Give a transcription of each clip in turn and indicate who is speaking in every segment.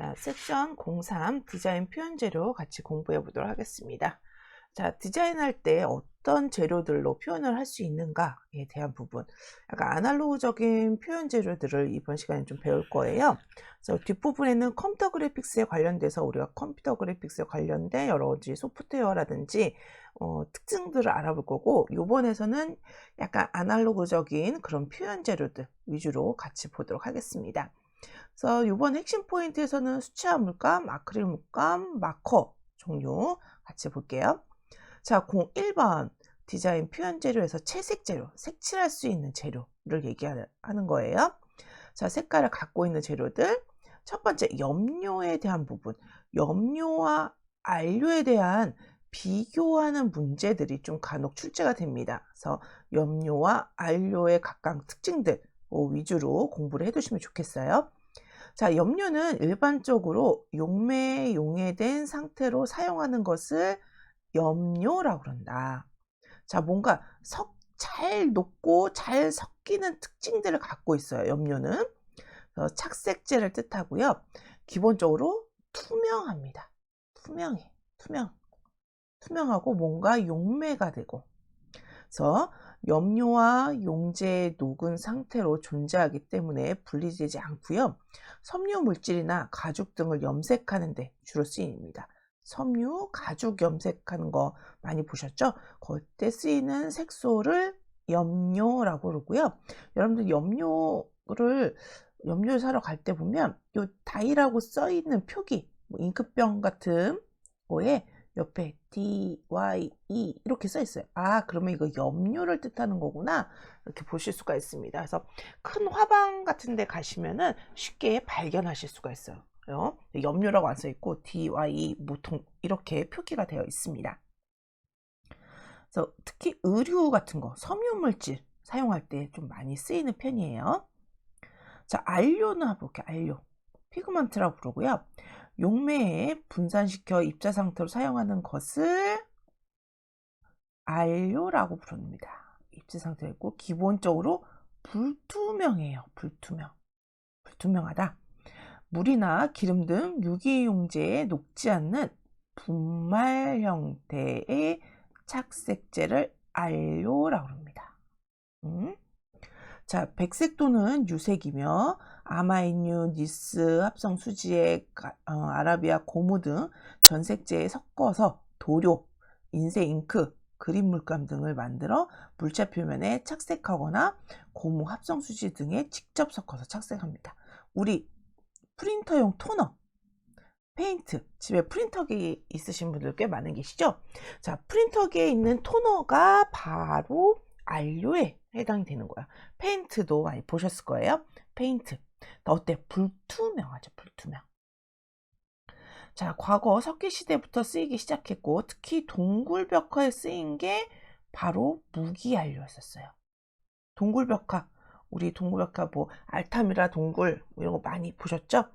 Speaker 1: 자, 섹션 03 디자인 표현 재료 같이 공부해 보도록 하겠습니다. 자, 디자인할 때 어떤 재료들로 표현을 할 수 있는가에 대한 부분, 약간 아날로그적인 표현 재료들을 이번 시간에 좀 배울 거예요. 그래서 뒷부분에는 컴퓨터 그래픽스에 관련돼서 우리가 컴퓨터 그래픽스에 관련된 여러 가지 소프트웨어라든지 특징들을 알아볼 거고, 이번에서는 약간 아날로그적인 그런 표현 재료들 위주로 같이 보도록 하겠습니다. 그래서 이번 핵심 포인트에서는 수채화 물감, 아크릴 물감, 마커 종류 같이 볼게요. 자, 01번 디자인 표현 재료에서 채색 재료, 색칠할 수 있는 재료를 얘기하는 거예요. 자, 색깔을 갖고 있는 재료들. 첫 번째, 염료에 대한 부분. 염료와 안료에 대한 비교하는 문제들이 좀 간혹 출제가 됩니다. 그래서 염료와 안료의 각각 특징들 위주로 공부를 해두시면 좋겠어요. 자, 염료는 일반적으로 용매에 용해된 상태로 사용하는 것을 염료라고 그런다. 자, 뭔가 잘 녹고 잘 섞이는 특징들을 갖고 있어요, 염료는. 그래서 착색제를 뜻하고요. 기본적으로 투명합니다. 투명해. 투명하고 뭔가 용매가 되고. 그래서 염료와 용제에 녹은 상태로 존재하기 때문에 분리되지 않고요. 섬유 물질이나 가죽 등을 염색하는 데 주로 쓰입니다. 섬유, 가죽 염색하는 거 많이 보셨죠? 그때 쓰이는 색소를 염료라고 그러고요. 여러분들 염료를 사러 갈 때 보면 요 다이라고 써 있는 표기, 잉크병 같은 거에 옆에 DYE 이렇게 써 있어요. 아, 그러면 이거 염료를 뜻하는 거구나. 이렇게 보실 수가 있습니다. 그래서 큰 화방 같은 데 가시면은 쉽게 발견하실 수가 있어요. 염료라고 안 써 있고 DYE 보통 이렇게 표기가 되어 있습니다. 그래서 특히 의류 같은 거, 섬유 물질 사용할 때 좀 많이 쓰이는 편이에요. 자, 안료는 한번 볼게요. 안료. 피그먼트라고 그러고요. 용매에 분산시켜 입자 상태로 사용하는 것을 안료라고 부릅니다. 입자 상태가 있고 기본적으로 불투명해요. 불투명하다. 물이나 기름 등 유기용제에 녹지 않는 분말 형태의 착색제를 안료라고 합니다. 자, 백색 또는 유색이며 아마인유, 니스, 합성 수지액, 아라비아 고무 등 전색제에 섞어서 도료, 인쇄 잉크, 그림 물감 등을 만들어 물체 표면에 착색하거나 고무 합성 수지 등에 직접 섞어서 착색합니다. 우리 프린터용 토너, 페인트, 집에 프린터기 있으신 분들 꽤 많은 계시죠? 자, 프린터기에 있는 토너가 바로 안료에 해당이 되는 거야. 페인트도 많이 보셨을 거예요. 페인트. 어때? 불투명하죠. 불투명. 자, 과거 석기시대부터 쓰이기 시작했고 특히 동굴벽화에 쓰인 게 바로 무기안료였었어요. 동굴벽화. 우리 동굴벽화 뭐 알타미라 동굴 이런 거 많이 보셨죠?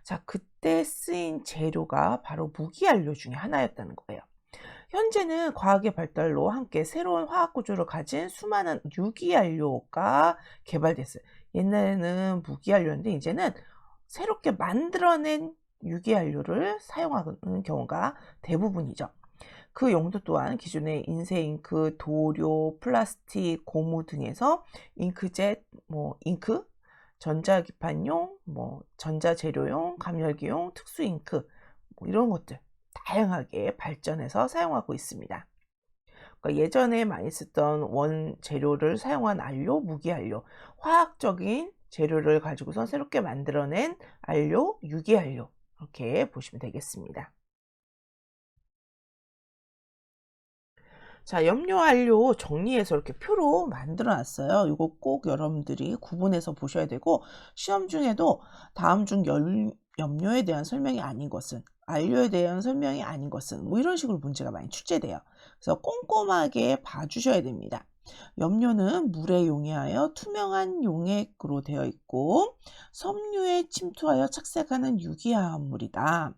Speaker 1: 자, 그때 쓰인 재료가 바로 무기안료 중에 하나였다는 거예요. 현재는 과학의 발달로 함께 새로운 화학 구조를 가진 수많은 유기안료가 개발됐어요. 옛날에는 무기안료인데 이제는 새롭게 만들어낸 유기안료를 사용하는 경우가 대부분이죠. 그 용도 또한 기존의 인쇄 잉크, 도료, 플라스틱, 고무 등에서 잉크젯, 잉크, 전자기판용, 전자재료용, 감열기용, 특수 잉크 이런 것들 다양하게 발전해서 사용하고 있습니다. 그러니까 예전에 많이 쓰던 원재료를 사용한 안료, 무기안료, 화학적인 재료를 가지고서 새롭게 만들어낸 안료, 유기안료 이렇게 보시면 되겠습니다. 자, 염료안료 정리해서 이렇게 표로 만들어 놨어요. 이거 꼭 여러분들이 구분해서 보셔야 되고 시험 중에도 다음 중 염료에 대한 설명이 아닌 것은, 안료에 대한 설명이 아닌 것은 이런 식으로 문제가 많이 출제돼요. 그래서 꼼꼼하게 봐주셔야 됩니다. 염료는 물에 용해하여 투명한 용액으로 되어 있고 섬유에 침투하여 착색하는 유기화합물이다.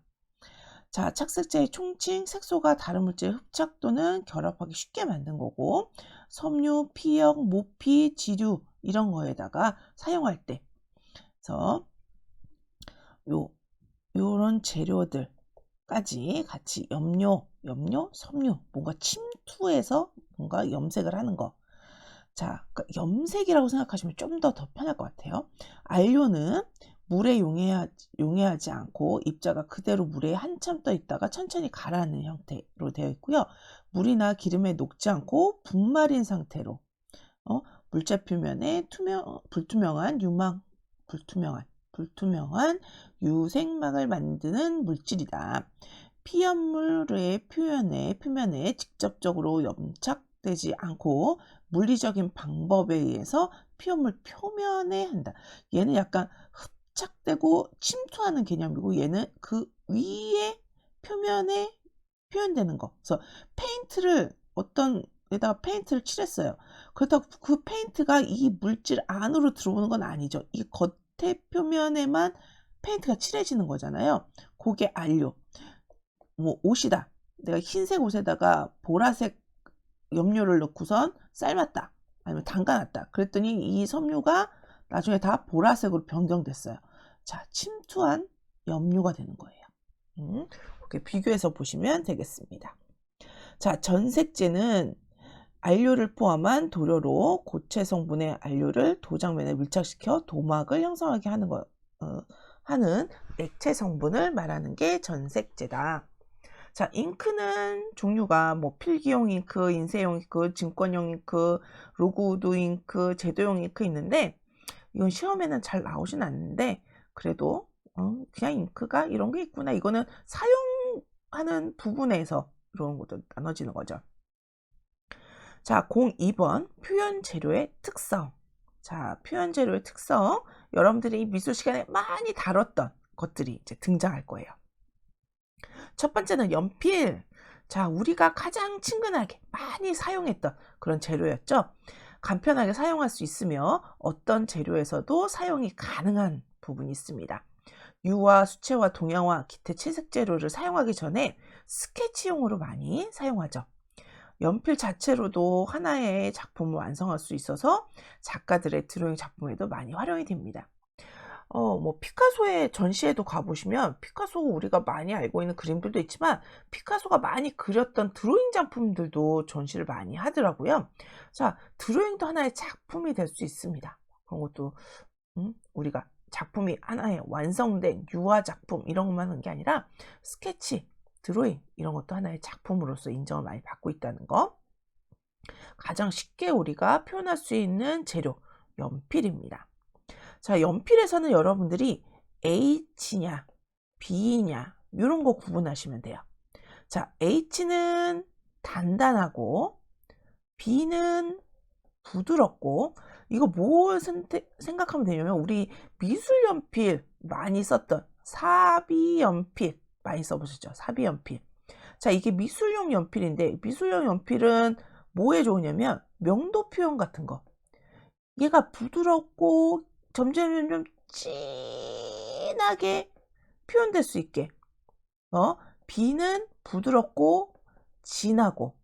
Speaker 1: 자, 착색제의 총칭, 색소가 다른 물질의 흡착 또는 결합하기 쉽게 만든 거고 섬유, 피혁, 모피, 지류 이런 거에다가 사용할 때 그래서 요 요런 재료들까지 같이 염료, 섬유, 뭔가 침투해서 뭔가 염색을 하는 거. 자, 그러니까 염색이라고 생각하시면 좀 더 편할 것 같아요. 안료는 물에 용해하지 않고 입자가 그대로 물에 한참 떠 있다가 천천히 가라앉는 형태로 되어 있고요. 물이나 기름에 녹지 않고 분말인 상태로 물자 표면에 불투명한 유색막을 만드는 물질이다. 피연물의 표면에 직접적으로 염착되지 않고 물리적인 방법에 의해서 피연물 표면에 한다. 얘는 약간 흡착되고 침투하는 개념이고, 얘는 그 위에 표면에 표현되는 거. 그래서 어떤 에다가 페인트를 칠했어요. 그렇다고 그 페인트가 이 물질 안으로 들어오는 건 아니죠. 이 겉에 표면에만 페인트가 칠해지는 거잖아요. 그게 안료. 뭐 옷이다. 내가 흰색 옷에다가 보라색 염료를 넣고선 삶았다. 아니면 담가놨다. 그랬더니 이 섬유가 나중에 다 보라색으로 변경됐어요. 자, 침투한 염료가 되는 거예요. 이렇게 비교해서 보시면 되겠습니다. 자, 전색제는 안료를 포함한 도료로 고체 성분의 안료를 도장면에 밀착시켜 도막을 형성하게 하는 액체 성분을 말하는 게 전색제다. 자, 잉크는 종류가 뭐 필기용 잉크, 인쇄용 잉크, 증권용 잉크, 로그우드 잉크, 제도용 잉크 있는데, 이건 시험에는 잘 나오진 않는데 그래도 그냥 잉크가 이런 게 있구나. 이거는 사용하는 부분에서 이런 것도 나눠지는 거죠. 자, 02번 표현 재료의 특성. 자, 표현 재료의 특성. 여러분들이 미술 시간에 많이 다뤘던 것들이 이제 등장할 거예요. 첫 번째는 연필. 자, 우리가 가장 친근하게 많이 사용했던 그런 재료였죠. 간편하게 사용할 수 있으며 어떤 재료에서도 사용이 가능한 부분이 있습니다. 유화, 수채화, 동양화, 기타 채색 재료를 사용하기 전에 스케치용으로 많이 사용하죠. 연필 자체로도 하나의 작품을 완성할 수 있어서 작가들의 드로잉 작품에도 많이 활용이 됩니다. 뭐 피카소의 전시회도 가보시면 피카소 우리가 많이 알고 있는 그림들도 있지만 피카소가 많이 그렸던 드로잉 작품들도 전시를 많이 하더라고요. 자, 드로잉도 하나의 작품이 될 수 있습니다. 그런 것도 우리가 작품이 하나의 완성된 유화 작품 이런 것만 하는 게 아니라 스케치, 드로잉 이런 것도 하나의 작품으로서 인정을 많이 받고 있다는 거. 가장 쉽게 우리가 표현할 수 있는 재료, 연필입니다. 자, 연필에서는 여러분들이 H냐, B냐 이런 거 구분하시면 돼요. 자, H는 단단하고 B는 부드럽고, 이거 뭘 생각하면 되냐면 우리 미술 연필 많이 썼던 사비 연필 많이 써보셨죠? 사비 연필. 자, 이게 미술용 연필인데 미술용 연필은 뭐에 좋으냐면 명도 표현 같은 거. 얘가 부드럽고 점점 진하게 표현될 수 있게. B는 부드럽고 진하고,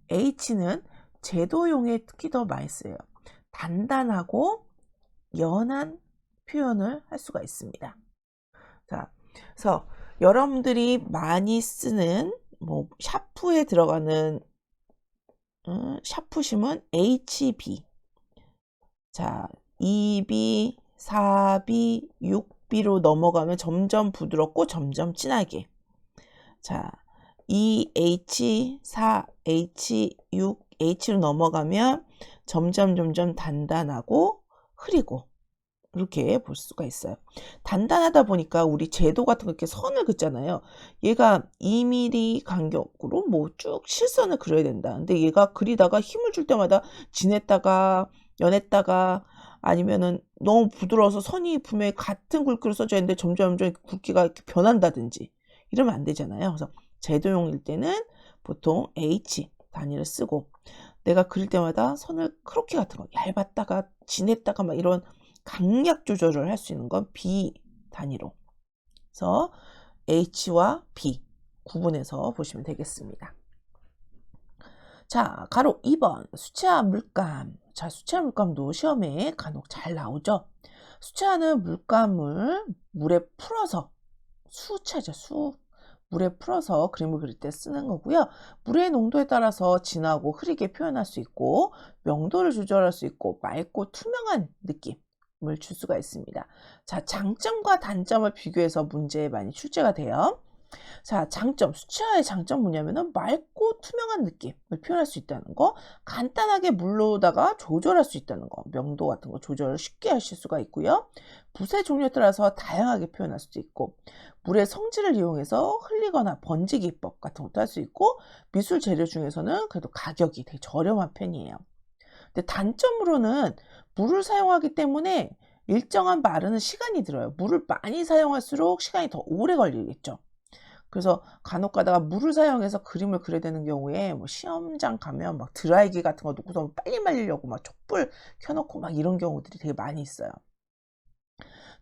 Speaker 1: H는 제도용에 특히 더 많이 쓰여요. 단단하고 연한 표현을 할 수가 있습니다. 자, 그래서 여러분들이 많이 쓰는 뭐 샤프에 들어가는 샤프심은 HB. 자, 2B, 4B, 6B로 넘어가면 점점 부드럽고 점점 진하게. 자, 2H, 4H, 6H로 넘어가면 점점 단단하고 흐리고, 이렇게 볼 수가 있어요. 단단하다 보니까 우리 제도 같은 거 이렇게 선을 긋잖아요. 얘가 2mm 간격으로 뭐 쭉 실선을 그려야 된다. 근데 얘가 그리다가 힘을 줄 때마다 진했다가 연했다가, 아니면은 너무 부드러워서 선이 분명히 같은 굵기로 써져 있는데 점점 굵기가 이렇게 변한다든지 이러면 안 되잖아요. 그래서 제도용일 때는 보통 H 단위를 쓰고, 내가 그릴 때마다 선을 크로키 같은 거 얇았다가 진했다가 막 이런 강약 조절을 할 수 있는 건 B 단위로. 그래서 H와 B 구분해서 보시면 되겠습니다. 자, 가로 2번 수채화 물감. 자, 수채화 물감도 시험에 간혹 잘 나오죠. 수채화는 물감을 물에 풀어서 수채죠, 수. 물에 풀어서 그림을 그릴 때 쓰는 거고요. 물의 농도에 따라서 진하고 흐리게 표현할 수 있고 명도를 조절할 수 있고 맑고 투명한 느낌을 줄 수가 있습니다. 자, 장점과 단점을 비교해서 문제에 많이 출제가 돼요. 자, 장점, 수채화의 장점 뭐냐면은 맑고 투명한 느낌을 표현할 수 있다는 거, 간단하게 물로다가 조절할 수 있다는 거, 명도 같은 거 조절을 쉽게 하실 수가 있고요. 붓의 종류에 따라서 다양하게 표현할 수도 있고, 물의 성질을 이용해서 흘리거나 번지 기법 같은 것도 할 수 있고, 미술 재료 중에서는 그래도 가격이 되게 저렴한 편이에요. 근데 단점으로는 물을 사용하기 때문에 일정한 마르는 시간이 들어요. 물을 많이 사용할수록 시간이 더 오래 걸리겠죠. 그래서 간혹 가다가 물을 사용해서 그림을 그려야 되는 경우에 뭐 시험장 가면 막 드라이기 같은 거 놓고서 빨리 말리려고 막 촛불 켜놓고 막 이런 경우들이 되게 많이 있어요.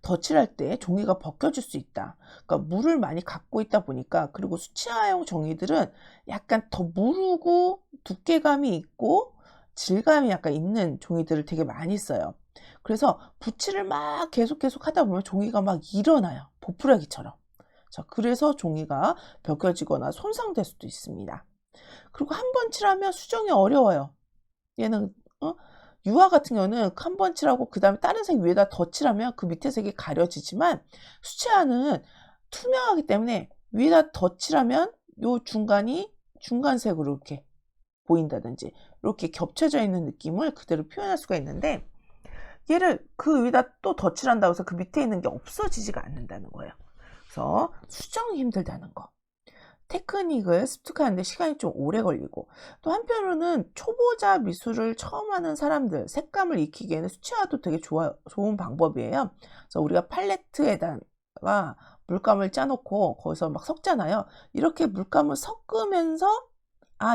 Speaker 1: 덧칠할 때 종이가 벗겨질 수 있다. 그러니까 물을 많이 갖고 있다 보니까, 그리고 수채화용 종이들은 약간 더 무르고 두께감이 있고 질감이 약간 있는 종이들을 되게 많이 써요. 그래서 붓칠을 막 계속 하다 보면 종이가 막 일어나요. 보풀하기처럼. 자, 그래서 종이가 벗겨지거나 손상될 수도 있습니다. 그리고 한 번 칠하면 수정이 어려워요. 얘는 유화 같은 경우는 한 번 칠하고 그 다음에 다른 색 위에다 더 칠하면 그 밑에 색이 가려지지만, 수채화는 투명하기 때문에 위에다 더 칠하면 요 중간이 중간색으로 이렇게 보인다든지 이렇게 겹쳐져 있는 느낌을 그대로 표현할 수가 있는데, 얘를 그 위에다 또 덧칠한다고 해서 그 밑에 있는 게 없어지지가 않는다는 거예요. 그래서 수정이 힘들다는 거. 테크닉을 습득하는데 시간이 좀 오래 걸리고, 또 한편으로는 초보자 미술을 처음 하는 사람들 색감을 익히기에는 수채화도 되게 좋은 방법이에요. 그래서 우리가 팔레트에다가 물감을 짜놓고 거기서 막 섞잖아요. 이렇게 물감을 섞으면서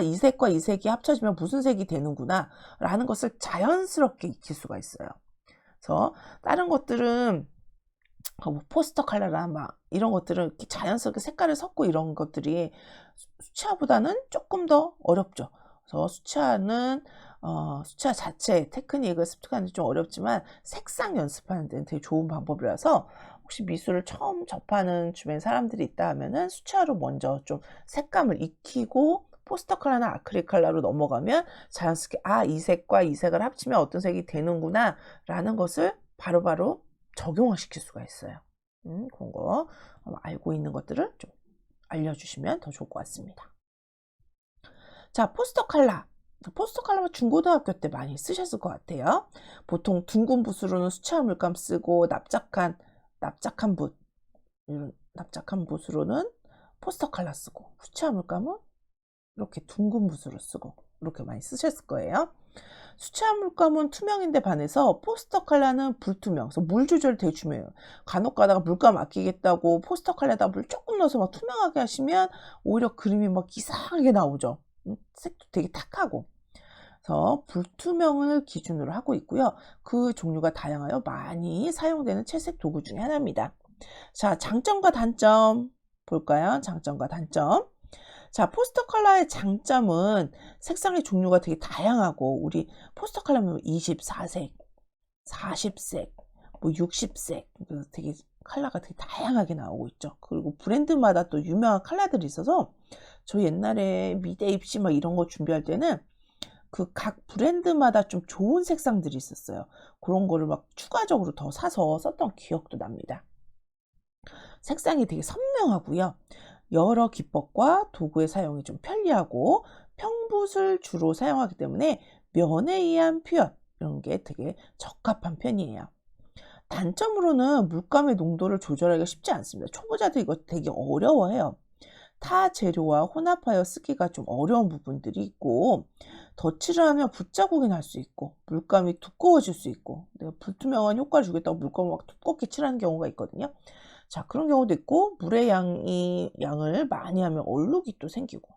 Speaker 1: 이 색과 이 색이 합쳐지면 무슨 색이 되는구나 라는 것을 자연스럽게 익힐 수가 있어요. 그래서 다른 것들은 뭐 포스터 컬러나 막 이런 것들은 이렇게 자연스럽게 색깔을 섞고 이런 것들이 수채화보다는 조금 더 어렵죠. 그래서 수채화 자체의 테크닉을 습득하는 데 좀 어렵지만 색상 연습하는 데는 되게 좋은 방법이라서, 혹시 미술을 처음 접하는 주변 사람들이 있다 하면은 수채화로 먼저 좀 색감을 익히고 포스터 컬러나 아크릴 컬러로 넘어가면 자연스럽게 이 색과 이 색을 합치면 어떤 색이 되는구나 라는 것을 바로바로 적용시킬 수가 있어요. 그런 거 알고 있는 것들을 좀 알려주시면 더 좋을 것 같습니다. 자, 포스터 컬러. 포스터 컬러는 중고등학교 때 많이 쓰셨을 것 같아요. 보통 둥근 붓으로는 수채화 물감 쓰고, 납작한 붓, 이런 납작한 붓으로는 포스터 컬러 쓰고, 수채화 물감은 이렇게 둥근 붓으로 쓰고, 이렇게 많이 쓰셨을 거예요. 수채화 물감은 투명인데 반해서 포스터 컬러는 불투명. 그래서 물 조절 되게 중요해요. 간혹 가다가 물감 아끼겠다고 포스터 컬러에다 물 조금 넣어서 막 투명하게 하시면 오히려 그림이 막 이상하게 나오죠. 색도 되게 탁하고. 그래서 불투명을 기준으로 하고 있고요. 그 종류가 다양하여 많이 사용되는 채색 도구 중에 하나입니다. 자, 장점과 단점 볼까요? 장점과 단점. 자, 포스터 컬러의 장점은 색상의 종류가 되게 다양하고, 우리 포스터 컬러면 24색, 40색, 뭐 60색, 되게 컬러가 되게 다양하게 나오고 있죠. 그리고 브랜드마다 또 유명한 컬러들이 있어서, 저 옛날에 미대 입시 막 이런 거 준비할 때는 그 각 브랜드마다 좀 좋은 색상들이 있었어요. 그런 거를 막 추가적으로 더 사서 썼던 기억도 납니다. 색상이 되게 선명하고요. 여러 기법과 도구의 사용이 좀 편리하고, 평붓을 주로 사용하기 때문에 면에 의한 표현, 이런 게 되게 적합한 편이에요. 단점으로는 물감의 농도를 조절하기가 쉽지 않습니다. 초보자들 이거 되게 어려워해요. 타 재료와 혼합하여 쓰기가 좀 어려운 부분들이 있고, 덧칠을 하면 붓자국이 날 수 있고, 물감이 두꺼워질 수 있고, 내가 불투명한 효과를 주겠다고 물감을 막 두껍게 칠하는 경우가 있거든요. 자, 그런 경우도 있고, 물의 양을 많이 하면 얼룩이 또 생기고,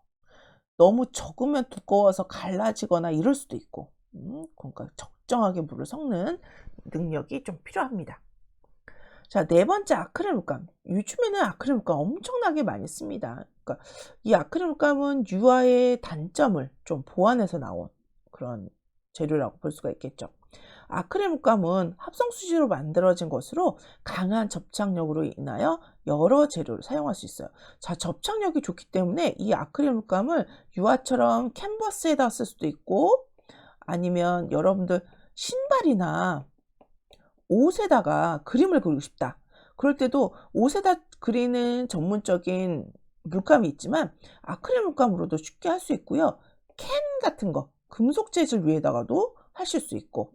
Speaker 1: 너무 적으면 두꺼워서 갈라지거나 이럴 수도 있고, 그러니까 적정하게 물을 섞는 능력이 좀 필요합니다. 자, 네 번째, 아크릴 물감. 요즘에는 아크릴 물감 엄청나게 많이 씁니다. 그러니까 이 아크릴 물감은 유화의 단점을 좀 보완해서 나온 그런 재료라고 볼 수가 있겠죠. 아크릴 물감은 합성 수지로 만들어진 것으로 강한 접착력으로 인하여 여러 재료를 사용할 수 있어요. 자, 접착력이 좋기 때문에 이 아크릴 물감을 유화처럼 캔버스에다 쓸 수도 있고, 아니면 여러분들 신발이나 옷에다가 그림을 그리고 싶다. 그럴 때도 옷에다 그리는 전문적인 물감이 있지만 아크릴 물감으로도 쉽게 할 수 있고요. 캔 같은 거, 금속 재질 위에다가도 하실 수 있고,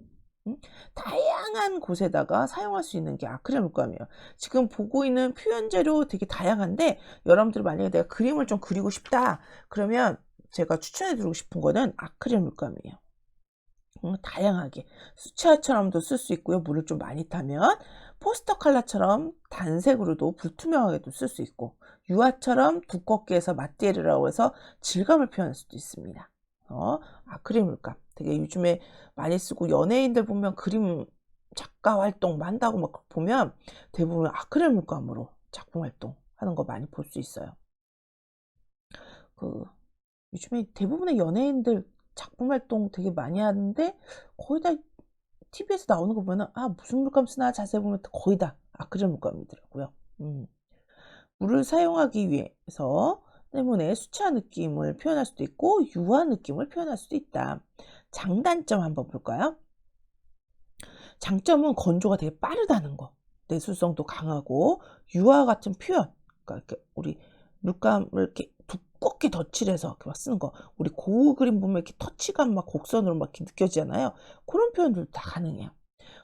Speaker 1: 다양한 곳에다가 사용할 수 있는 게 아크릴 물감이에요. 지금 보고 있는 표현 재료 되게 다양한데, 여러분들 만약에 내가 그림을 좀 그리고 싶다 그러면 제가 추천해 드리고 싶은 거는 아크릴 물감이에요. 다양하게 수채화처럼도 쓸 수 있고요. 물을 좀 많이 타면 포스터 컬러처럼 단색으로도 불투명하게도 쓸 수 있고, 유화처럼 두껍게 해서 마띠에르라고 해서 질감을 표현할 수도 있습니다. 아크릴 물감 되게 요즘에 많이 쓰고, 연예인들 보면 그림 작가 활동 한다고 막 보면 대부분 아크릴 물감으로 작품 활동 하는 거 많이 볼 수 있어요. 요즘에 대부분의 연예인들 작품 활동 되게 많이 하는데, 거의 다 TV에서 나오는 거 보면은 무슨 물감 쓰나 자세히 보면 거의 다 아크릴 물감이더라고요. 물을 사용하기 위해서 때문에 수채화 느낌을 표현할 수도 있고 유화 느낌을 표현할 수도 있다. 장단점 한번 볼까요? 장점은 건조가 되게 빠르다는 거, 내수성도 강하고 유화 같은 표현, 그러니까 이렇게 우리 물감을 이렇게 두껍게 덧칠해서 이렇게 막 쓰는 거, 우리 고우 그림 보면 이렇게 터치감 막 곡선으로 막 이렇게 느껴지잖아요. 그런 표현들도 다 가능해요.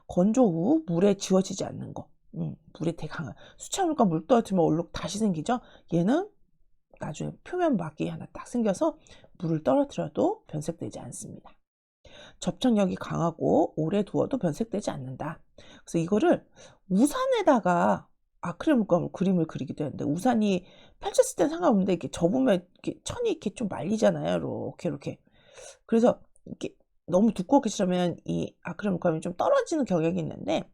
Speaker 1: 건조 후 물에 지워지지 않는 거, 물에 되게 강한 수채화 물감, 물 떨어뜨리면 얼룩 다시 생기죠. 얘는 나중에 표면 막이 하나 딱 생겨서 물을 떨어뜨려도 변색되지 않습니다. 접착력이 강하고 오래 두어도 변색되지 않는다. 그래서 이거를 우산에다가 아크릴 물감으로 그림을 그리기도 하는데, 우산이 펼쳤을 땐 상관없는데 이렇게 접으면 이렇게 천이 이렇게 좀 말리잖아요. 이렇게. 그래서 이렇게 너무 두껍게 칠하면 이 아크릴 물감이 좀 떨어지는 경향이 있는데,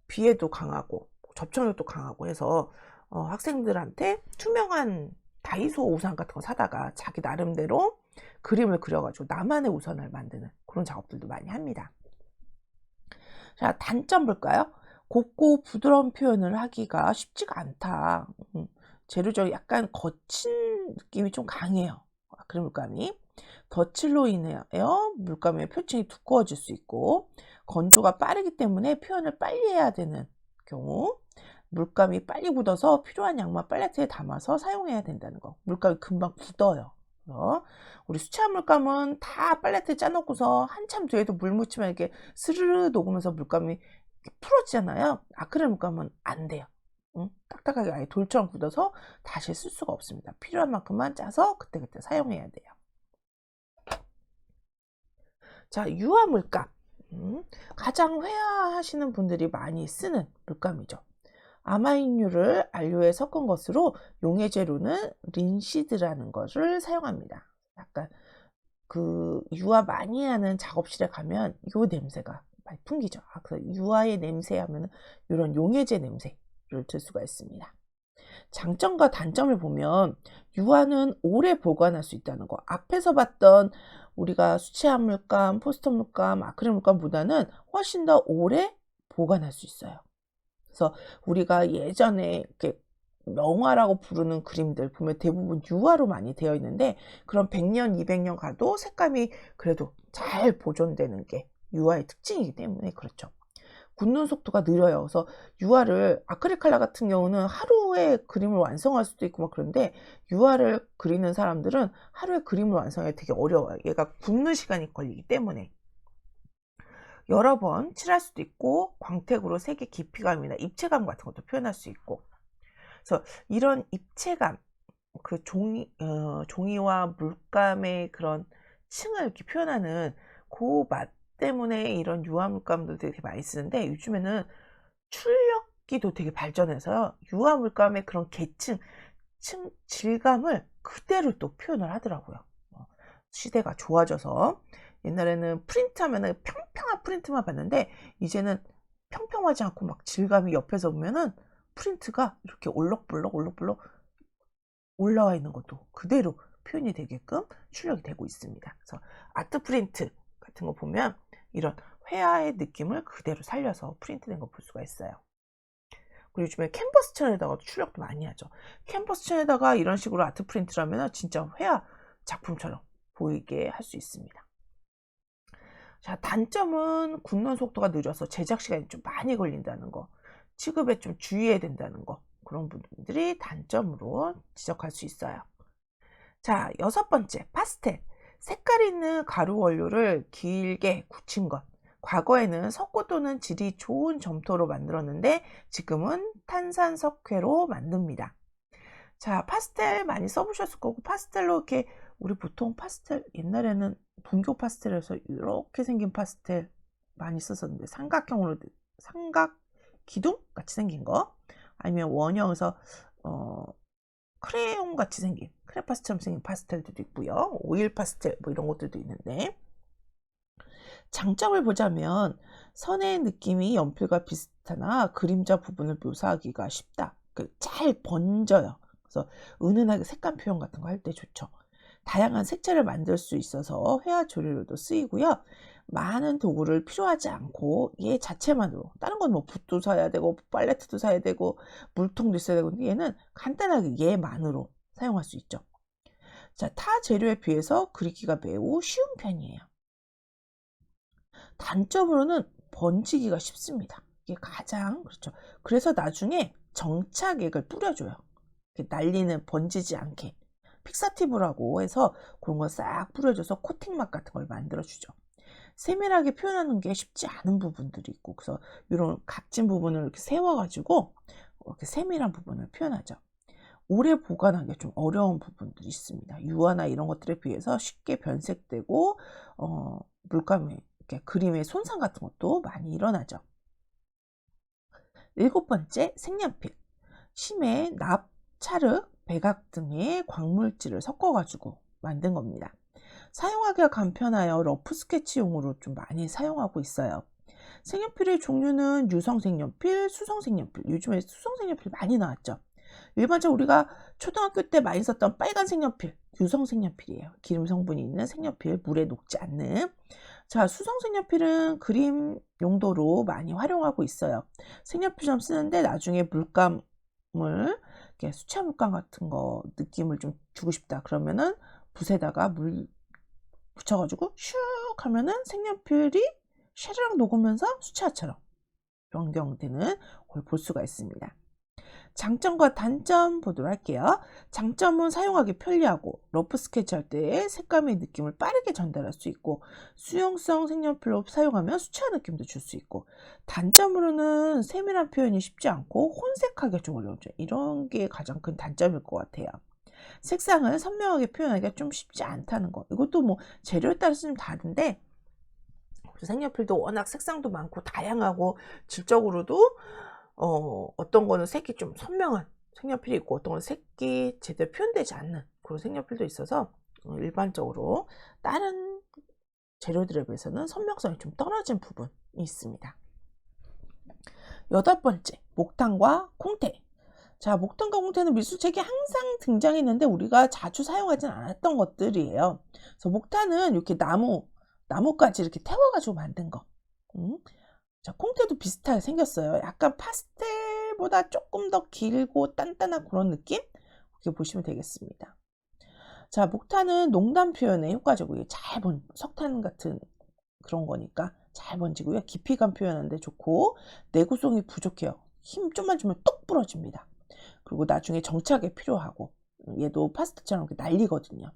Speaker 1: 비에도 강하고 접착력도 강하고 해서 학생들한테 투명한 다이소 우산 같은 거 사다가 자기 나름대로 그림을 그려가지고 나만의 우산을 만드는 그런 작업들도 많이 합니다. 자, 단점 볼까요? 곱고 부드러운 표현을 하기가 쉽지가 않다. 재료적으로 약간 거친 느낌이 좀 강해요. 아크릴 물감이. 덧칠로 인하여 물감의 표층이 두꺼워질 수 있고, 건조가 빠르기 때문에 표현을 빨리 해야 되는 경우, 물감이 빨리 굳어서 필요한 양만 팔레트에 담아서 사용해야 된다는 거. 물감이 금방 굳어요. 우리 수채화 물감은 다 팔레트에 짜놓고서 한참 뒤에도 물 묻히면 이렇게 스르르 녹으면서 물감이 풀어지잖아요. 아크릴 물감은 안 돼요. 딱딱하게 아예 돌처럼 굳어서 다시 쓸 수가 없습니다. 필요한 만큼만 짜서 그때그때 사용해야 돼요. 자, 유화 물감. 가장 회화하시는 분들이 많이 쓰는 물감이죠. 아마인유를 안료에 섞은 것으로 용해 재료는 린시드라는 것을 사용합니다. 약간 유화 많이 하는 작업실에 가면 이 냄새가 많이 풍기죠. 그래서 유화의 냄새 하면 이런 용해제 냄새를 들 수가 있습니다. 장점과 단점을 보면 유화는 오래 보관할 수 있다는 거. 앞에서 봤던 우리가 수채화 물감, 포스터 물감, 아크릴 물감보다는 훨씬 더 오래 보관할 수 있어요. 그래서 우리가 예전에 이렇게 명화라고 부르는 그림들 보면 대부분 유화로 많이 되어 있는데, 그런 100년, 200년 가도 색감이 그래도 잘 보존되는 게 유화의 특징이기 때문에 그렇죠. 굳는 속도가 느려요. 그래서 유화를, 아크릴 컬러 같은 경우는 하루에 그림을 완성할 수도 있고 막 그런데, 유화를 그리는 사람들은 하루에 그림을 완성하기 되게 어려워요. 얘가 굳는 시간이 걸리기 때문에. 여러 번 칠할 수도 있고, 광택으로 색의 깊이감이나 입체감 같은 것도 표현할 수 있고. 그래서 이런 입체감, 종이와 물감의 그런 층을 이렇게 표현하는 그 맛 때문에 이런 유화 물감도 되게 많이 쓰는데, 요즘에는 출력기도 되게 발전해서 유화 물감의 그런 계층, 질감을 그대로 또 표현을 하더라고요. 시대가 좋아져서 옛날에는 프린트 하면은 평평한 프린트만 봤는데, 이제는 평평하지 않고 막 질감이 옆에서 보면은 프린트가 이렇게 올록블록 올라와 있는 것도 그대로 표현이 되게끔 출력이 되고 있습니다. 그래서 아트 프린트 같은 거 보면 이런 회화의 느낌을 그대로 살려서 프린트된 거 볼 수가 있어요. 그리고 요즘에 캔버스 천에다가 출력도 많이 하죠. 캔버스 천에다가 이런 식으로 아트 프린트를 하면 진짜 회화 작품처럼 보이게 할 수 있습니다. 자, 단점은 굳는 속도가 느려서 제작 시간이 좀 많이 걸린다는 거, 취급에 좀 주의해야 된다는 거, 그런 부분들이 단점으로 지적할 수 있어요. 자, 6번째, 파스텔. 색깔 있는 가루 원료를 길게 굳힌 것. 과거에는 석고 또는 질이 좋은 점토로 만들었는데 지금은 탄산석회로 만듭니다. 자, 파스텔 많이 써보셨을 거고, 파스텔로 이렇게, 우리 보통 파스텔, 옛날에는 분교 파스텔에서 이렇게 생긴 파스텔 많이 썼었는데, 삼각형으로, 삼각 기둥 같이 생긴 거, 아니면 원형에서, 크레용 같이 생긴, 크레파스처럼 생긴 파스텔들도 있고요. 오일 파스텔, 뭐 이런 것들도 있는데, 장점을 보자면, 선의 느낌이 연필과 비슷하나 그림자 부분을 묘사하기가 쉽다. 잘 번져요. 그래서 은은하게 색감 표현 같은 거 할 때 좋죠. 다양한 색채를 만들 수 있어서 회화 조리로도 쓰이고요. 많은 도구를 필요하지 않고 얘 자체만으로, 다른 건 뭐 붓도 사야 되고 팔레트도 사야 되고 물통도 있어야 되고, 근데 얘는 간단하게 얘만으로 사용할 수 있죠. 자, 타 재료에 비해서 그리기가 매우 쉬운 편이에요. 단점으로는 번지기가 쉽습니다. 이게 가장 그렇죠. 그래서 나중에 정착액을 뿌려줘요. 날리는, 번지지 않게. 픽사티브라고 해서 그런 거 싹 뿌려줘서 코팅 맛 같은 걸 만들어주죠. 세밀하게 표현하는 게 쉽지 않은 부분들이 있고, 그래서 이런 각진 부분을 이렇게 세워가지고 이렇게 세밀한 부분을 표현하죠. 오래 보관하기 좀 어려운 부분들이 있습니다. 유화나 이런 것들에 비해서 쉽게 변색되고 물감에 이렇게 그림의 손상 같은 것도 많이 일어나죠. 7번째, 색연필. 심해, 납, 찰흙, 백악 등의 광물질을 섞어가지고 만든 겁니다. 사용하기가 간편하여 러프 스케치용으로 좀 많이 사용하고 있어요. 색연필의 종류는 유성 색연필, 수성 색연필. 요즘에 수성 색연필 많이 나왔죠. 일반적으로 우리가 초등학교 때 많이 썼던 빨간 색연필, 유성 색연필이에요. 기름 성분이 있는 색연필, 물에 녹지 않는. 자, 수성 색연필은 그림 용도로 많이 활용하고 있어요. 색연필처럼 쓰는데 나중에 물감을, 이렇게 수채 물감 같은 거 느낌을 좀 주고 싶다 그러면은 붓에다가 물 붙여가지고 슉 하면은 색연필이 샤르륵 녹으면서 수채화처럼 변경되는 걸 볼 수가 있습니다. 장점과 단점 보도록 할게요. 장점은 사용하기 편리하고 러프 스케치 할 때 색감의 느낌을 빠르게 전달할 수 있고, 수용성 색연필로 사용하면 수채화 느낌도 줄 수 있고, 단점으로는 세밀한 표현이 쉽지 않고 혼색하기가 좀 어려워져. 이런 게 가장 큰 단점일 것 같아요. 색상을 선명하게 표현하기가 좀 쉽지 않다는 거. 이것도 뭐 재료에 따라서 좀 다른데, 색연필도 워낙 색상도 많고 다양하고 질적으로도 어떤 거는 색이 좀 선명한 색연필이 있고, 어떤 거는 색이 제대로 표현되지 않는 그런 색연필도 있어서 일반적으로 다른 재료들에 비해서는 선명성이 좀 떨어진 부분이 있습니다. 8번째, 목탄과 콩테. 자, 목탄과 콩테는 미술책에 항상 등장했는데 우리가 자주 사용하진 않았던 것들이에요. 그래서 목탄은 이렇게 나무까지 이렇게 태워가지고 만든 거. 자, 콩테도 비슷하게 생겼어요. 약간 파스텔보다 조금 더 길고 단단한 그런 느낌? 그렇게 보시면 되겠습니다. 자, 목탄은 농담 표현에 효과적이고요. 석탄 같은 그런 거니까 잘 번지고요. 깊이감 표현하는데 좋고, 내구성이 부족해요. 힘 좀만 주면 똑 부러집니다. 그리고 나중에 정착에 필요하고, 얘도 파스텔처럼 날리거든요.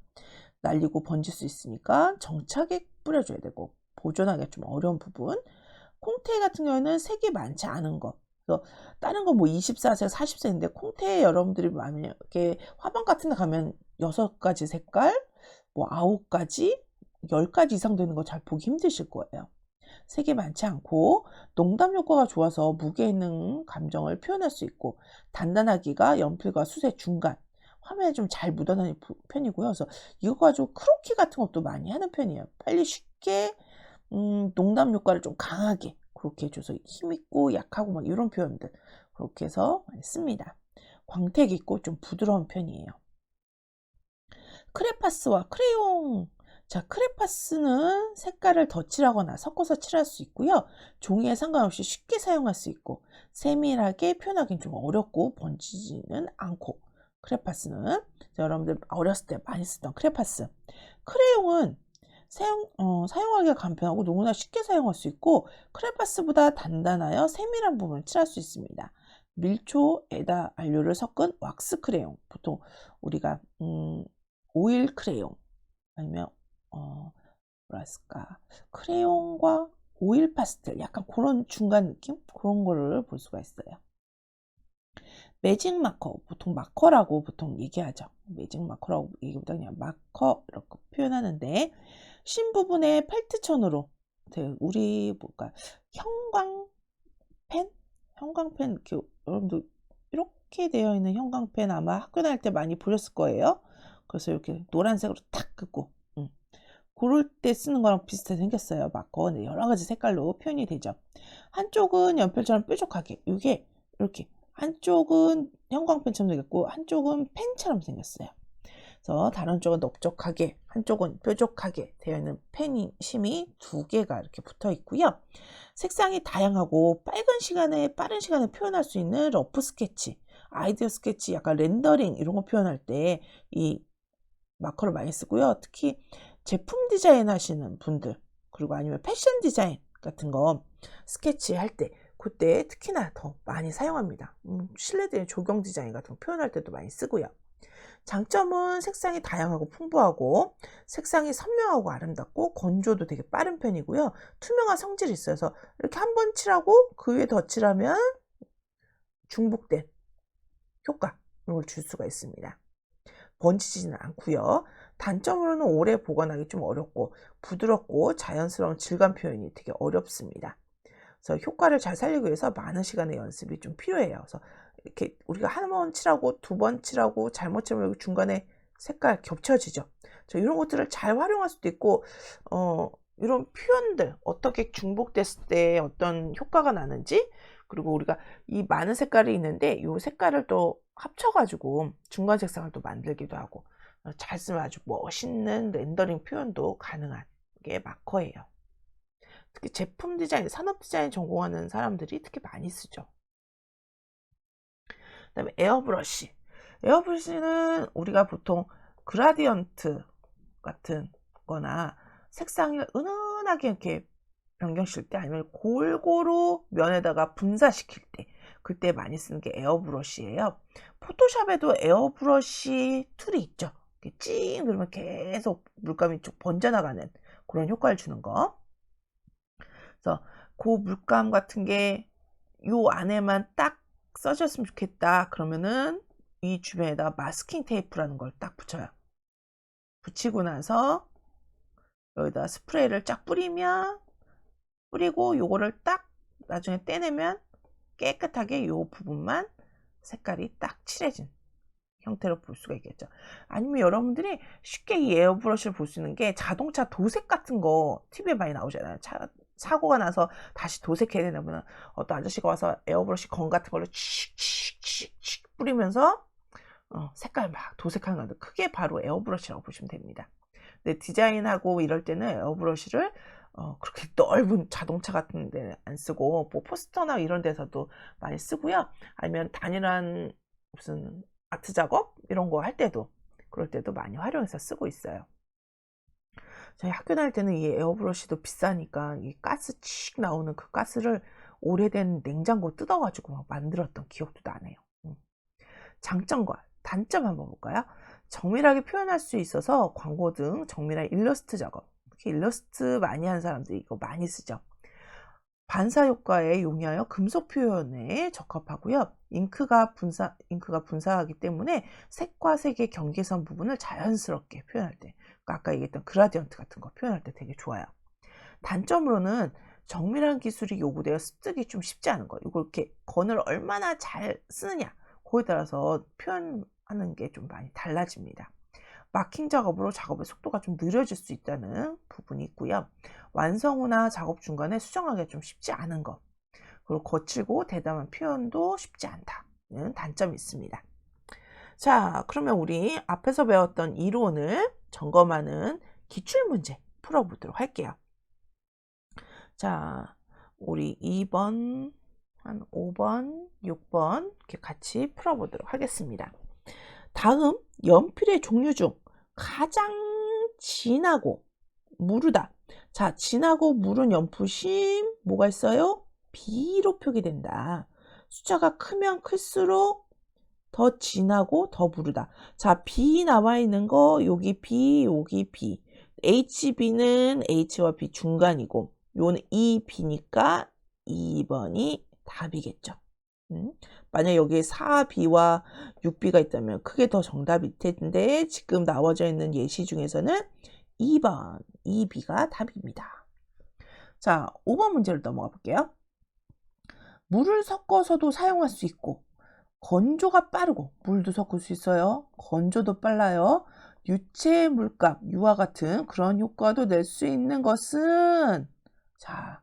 Speaker 1: 날리고 번질 수 있으니까 정착에 뿌려줘야 되고, 보존하기가 좀 어려운 부분. 콩테 같은 경우에는 색이 많지 않은 거. 그래서 다른 건 뭐 24색, 40색인데 콩테 여러분들이 만약에 화방 같은 데 가면 6가지 색깔, 뭐 9가지, 10가지 이상 되는 거 잘 보기 힘드실 거예요. 색이 많지 않고 농담 효과가 좋아서 무게 있는 감정을 표현할 수 있고, 단단하기가 연필과 붓의 중간, 화면에 좀 잘 묻어나는 편이고요. 그래서 이거 가지고 크로키 같은 것도 많이 하는 편이에요. 빨리 쉽게 농담 효과를 좀 강하게 그렇게 해줘서 힘있고 약하고 막 이런 표현들 그렇게 해서 많이 씁니다. 광택 있고 좀 부드러운 편이에요. 크레파스와 크레용 자, 크레파스는 색깔을 더 칠하거나 섞어서 칠할 수 있고요. 종이에 상관없이 쉽게 사용할 수 있고 세밀하게 표현하기는 좀 어렵고 번지지는 않고 크레파스는 자, 여러분들 어렸을 때 많이 쓰던 크레파스. 크레용은 사용하기가 간편하고 누구나 쉽게 사용할 수 있고 크레파스보다 단단하여 세밀한 부분을 칠할 수 있습니다. 밀초, 에다, 안료를 섞은 왁스 크레용, 보통 우리가 오일 크레용 아니면 뭐랄까 크레용과 오일 파스텔 약간 그런 중간 느낌? 그런 거를 볼 수가 있어요. 매직 마커, 보통 마커라고 보통 얘기하죠. 매직 마커라고 얘기보다 그냥 마커 이렇게 표현하는데 심 부분에 펠트천으로 우리 뭘까 형광펜 이렇게 여러분들 이렇게 되어 있는 형광펜 아마 학교 다닐 때 많이 보셨을 거예요. 그래서 이렇게 노란색으로 탁 긋고 그럴 때 쓰는 거랑 비슷하게 생겼어요. 마커. 네, 여러 가지 색깔로 표현이 되죠. 한쪽은 연필처럼 뾰족하게 이게 이렇게 한쪽은 형광펜처럼 생겼고 한쪽은 펜처럼 생겼어요. 그래서 다른 쪽은 넓적하게 한쪽은 뾰족하게 되어 있는 심이 두 개가 이렇게 붙어 있고요. 색상이 다양하고 빠른 시간에 표현할 수 있는 러프 스케치, 아이디어 스케치, 약간 렌더링 이런 거 표현할 때 이 마커를 많이 쓰고요. 특히 제품 디자인 하시는 분들 그리고 아니면 패션 디자인 같은 거 스케치 할 때 그때 특히나 더 많이 사용합니다. 실내들 조경 디자인 같은 거 표현할 때도 많이 쓰고요. 장점은 색상이 다양하고 풍부하고 색상이 선명하고 아름답고 건조도 되게 빠른 편이고요. 투명한 성질이 있어서 이렇게 한 번 칠하고 그 위에 더 칠하면 중복된 효과 이걸 줄 수가 있습니다. 번지지는 않고요. 단점으로는 오래 보관하기 좀 어렵고 부드럽고 자연스러운 질감 표현이 되게 어렵습니다. 그래서 효과를 잘 살리기 위해서 많은 시간의 연습이 좀 필요해요. 그래서 이렇게 우리가 한 번 칠하고 두 번 칠하고 잘못 칠하면 중간에 색깔 겹쳐지죠. 이런 것들을 잘 활용할 수도 있고 이런 표현들 어떻게 중복됐을 때 어떤 효과가 나는지 그리고 우리가 이 많은 색깔이 있는데 이 색깔을 또 합쳐가지고 중간 색상을 또 만들기도 하고 잘 쓰면 아주 멋있는 렌더링 표현도 가능한 게 마커예요. 특히 제품 디자인, 산업 디자인 전공하는 사람들이 특히 많이 쓰죠. 그 다음에 에어브러쉬. 에어브러쉬는 우리가 보통 그라디언트 같은 거나 색상을 은은하게 이렇게 변경시킬 때 아니면 골고루 면에다가 분사시킬 때 그때 많이 쓰는 게 에어브러쉬예요. 포토샵에도 에어브러쉬 툴이 있죠. 찡 그러면 계속 물감이 쭉 번져나가는 그런 효과를 주는 거. 그래서 그 물감 같은 게 요 안에만 딱 써줬으면 좋겠다. 그러면은 이 주변에다 마스킹 테이프라는 걸 딱 붙여요. 붙이고 나서 여기다 스프레이를 쫙 뿌리고 요거를 딱 나중에 떼내면 깨끗하게 요 부분만 색깔이 딱 칠해진 형태로 볼 수가 있겠죠. 아니면 여러분들이 쉽게 이 에어브러쉬를 볼 수 있는 게 자동차 도색 같은 거 TV에 많이 나오잖아요. 사고가 나서 다시 도색해야 되면 어떤 아저씨가 와서 에어브러쉬 검 같은 걸로 칙칙칙칙 뿌리면서 색깔 막 도색하는 건데 그게 바로 에어브러쉬라고 보시면 됩니다. 근데 디자인하고 이럴 때는 에어브러쉬를 그렇게 넓은 자동차 같은 데는 안 쓰고 뭐 포스터나 이런 데서도 많이 쓰고요. 아니면 단일한 무슨 아트 작업 이런 거 할 때도 그럴 때도 많이 활용해서 쓰고 있어요. 저희 학교 다닐 때는 이 에어브러쉬도 비싸니까 이 가스 칙 나오는 그 가스를 오래된 냉장고 뜯어가지고 막 만들었던 기억도 나네요. 장점과 단점 한번 볼까요? 정밀하게 표현할 수 있어서 광고 등 정밀한 일러스트 작업, 특히 일러스트 많이 하는 사람들이 이거 많이 쓰죠. 반사 효과에 용이하여 금속 표현에 적합하고요. 잉크가 분사하기 때문에 색과 색의 경계선 부분을 자연스럽게 표현할 때, 그러니까 아까 얘기했던 그라디언트 같은 거 표현할 때 되게 좋아요. 단점으로는 정밀한 기술이 요구되어 습득이 좀 쉽지 않은 거예요. 이걸 이렇게 건을 얼마나 잘 쓰느냐, 그거에 따라서 표현하는 게 좀 많이 달라집니다. 마킹 작업으로 작업의 속도가 좀 느려질 수 있다는 부분이 있고요. 완성 후나 작업 중간에 수정하기가 좀 쉽지 않은 것, 그리고 거칠고 대담한 표현도 쉽지 않다는 단점이 있습니다. 자, 그러면 우리 앞에서 배웠던 이론을 점검하는 기출문제 풀어보도록 할게요. 자, 우리 2번, 한 5번, 6번 이렇게 같이 풀어보도록 하겠습니다. 다음 연필의 종류 중 가장 진하고 무르다. 자, 진하고 무른 연필이 뭐가 있어요? B로 표기된다. 숫자가 크면 클수록 더 진하고 더 무르다. 자, B 나와 있는 거 여기 B, 여기 B. HB는 H와 B 중간이고 요는 EB니까 2번이 답이겠죠. 만약 여기에 4B와 6B가 있다면 그게 더 정답일 텐데 지금 나와져 있는 예시 중에서는 2번, 2B가 답입니다. 자, 5번 문제로 넘어가 볼게요. 물을 섞어서도 사용할 수 있고 건조가 빠르고 물도 섞을 수 있어요. 건조도 빨라요. 유체 물감, 유와 같은 그런 효과도 낼 수 있는 것은 자,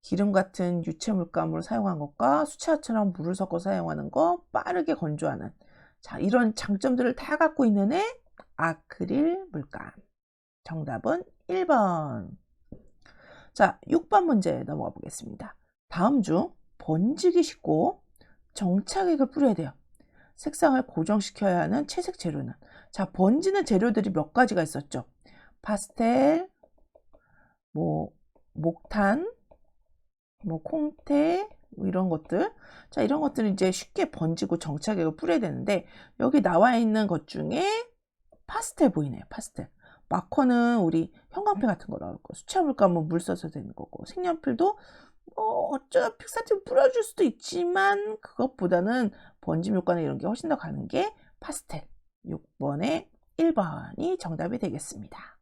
Speaker 1: 기름 같은 유체 물감으로 사용한 것과 수채화처럼 물을 섞어 사용하는 거, 빠르게 건조하는 자, 이런 장점들을 다 갖고 있는 애 아크릴 물감. 정답은 1번. 자, 6번 문제 넘어가 보겠습니다. 다음 중 번지기 쉽고 정착액을 뿌려야 돼요. 색상을 고정시켜야 하는 채색 재료는 자, 번지는 재료들이 몇 가지가 있었죠. 파스텔, 목탄, 콩테 이런 것들. 자, 이런 것들은 이제 쉽게 번지고 정착액을 뿌려야 되는데 여기 나와 있는 것 중에 파스텔 보이네요. 파스텔. 마커는 우리 형광펜 같은 거 나올 거. 수채화 물감은 물 써서 되는 거고. 색연필도 어쩌다 픽사팀 뿌려줄 수도 있지만 그것보다는 번짐 효과나 이런 게 훨씬 더 가는 게 파스텔. 6번에 1번이 정답이 되겠습니다.